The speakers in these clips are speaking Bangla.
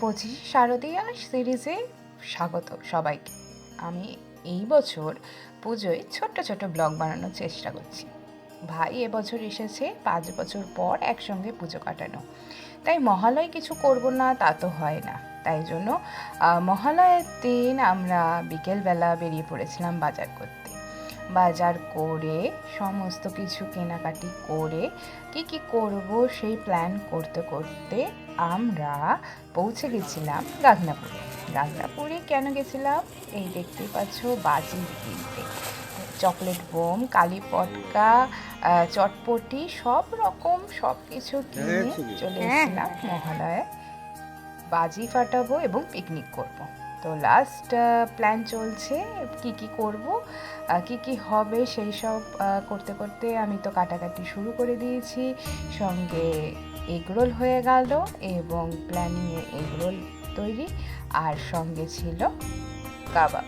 25 শারদীয়া সিরিজে স্বাগত সবাইকে। আমি এই বছর পুজোয় ছোট্ট ছোট ব্লগ বানানোর চেষ্টা করছি। ভাই এবছর এসেছে 5 বছর পর একসঙ্গে পুজো কাটানো, তাই মহালয় কিছু করব না তা তো হয় না। তাই জন্য মহালয়ের দিন আমরা বিকেলবেলা বেরিয়ে পড়েছিলাম বাজার করতে। বাজার করে সমস্ত কিছু কেনাকাটি করে কি করব সেই প্ল্যান করতে করতে আমরা পৌঁছে গেছিলাম গাগনাপুরে। কেন গেছিলাম? এই দেখতেই পাচ্ছ, বাজি কিনতে। চকলেট বোম, কালী পটকা, চটপটি সব রকম সব কিছু কিনে চলে এসেছিলাম মহালয়ে। বাজি ফাটাবো এবং পিকনিক করব। তো লাস্ট প্ল্যান চলছে কি করব, কি হবে সেই সব করতে করতে আমি তো কাটাকাটি শুরু করে দিয়েছি। সঙ্গে এগরোল হয়ে গেল এবং প্ল্যানিংয়ে এগরোল তৈরি, আর সঙ্গে ছিল কাবাব।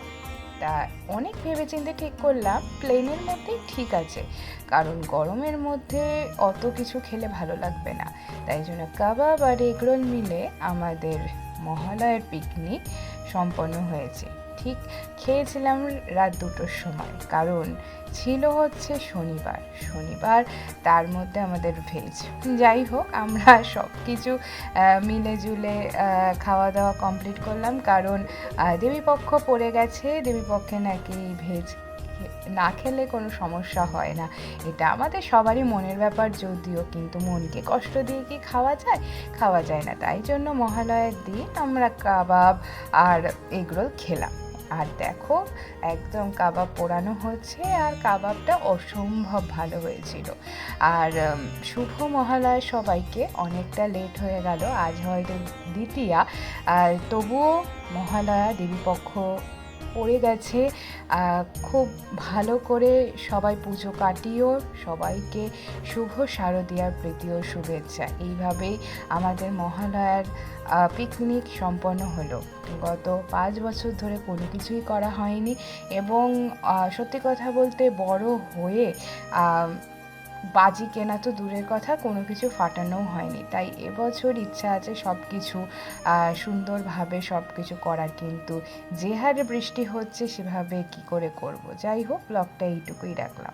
তা অনেক ভেবেচিন্তে ঠিক করলাম প্লেনের মধ্যেই ঠিক আছে, কারণ গরমের মধ্যে অত কিছু খেলে ভালো লাগবে না। তাই জন্য কাবাব আর এগরোল মিলে আমাদের মহালয়ের পিকনিক সম্পন্ন হয়েছে। ঠিক খেয়েছিলাম রাত 2টোর সময়, কারণ ছিল হচ্ছে শনিবার, তার মধ্যে আমাদের ভেজ। যাই হোক, আমরা সব কিছু মিলে জুলে খাওয়া দাওয়া কমপ্লিট করলাম, কারণ দেবীপক্ষ পড়ে গেছে। দেবীপক্ষে নাকি ভেজ না খেলে কোনো সমস্যা হয় না। এটা আমাদের সবারই মনের ব্যাপার, যদিও কিন্তু মনকে কষ্ট দিয়ে কি খাওয়া যায় না। তাই জন্য মহালয়ের দিন আমরা কাবাব আর এগরোল খেলাম। আর দেখো, একদম কাবাব পোড়ানো হচ্ছে, আর কাবাবটা অসম্ভব ভালো হয়েছিল। আর শুভ মহালয়া সবাইকে। অনেকটা লেট হয়ে গেল, আজ হয়তো দ্বিতীয়া, আর তবুও মহালয়া দেবীপক্ষ পড়ে গেছে। খুব ভালো করে সবাই পুজো কাটিও। সবাইকে শুভ শারদীয়ার প্রীতি ও শুভেচ্ছা। এইভাবেই আমাদের মহালয়ার পিকনিক সম্পন্ন হলো। গত 5 বছর ধরে কোনো কিছুই করা হয়নি, এবং সত্যি কথা বলতে বড় হয়ে বাজি কেনা তো দূরের কথা, কোনো কিছু ফাটানোও হয়নি। তাই এবছর ইচ্ছা আছে সব কিছু সুন্দরভাবে সব কিছু করার, কিন্তু যে হারে বৃষ্টি হচ্ছে সেভাবে কি করে করব। যাই হোক, ব্লগটা এইটুকুই রাখলাম।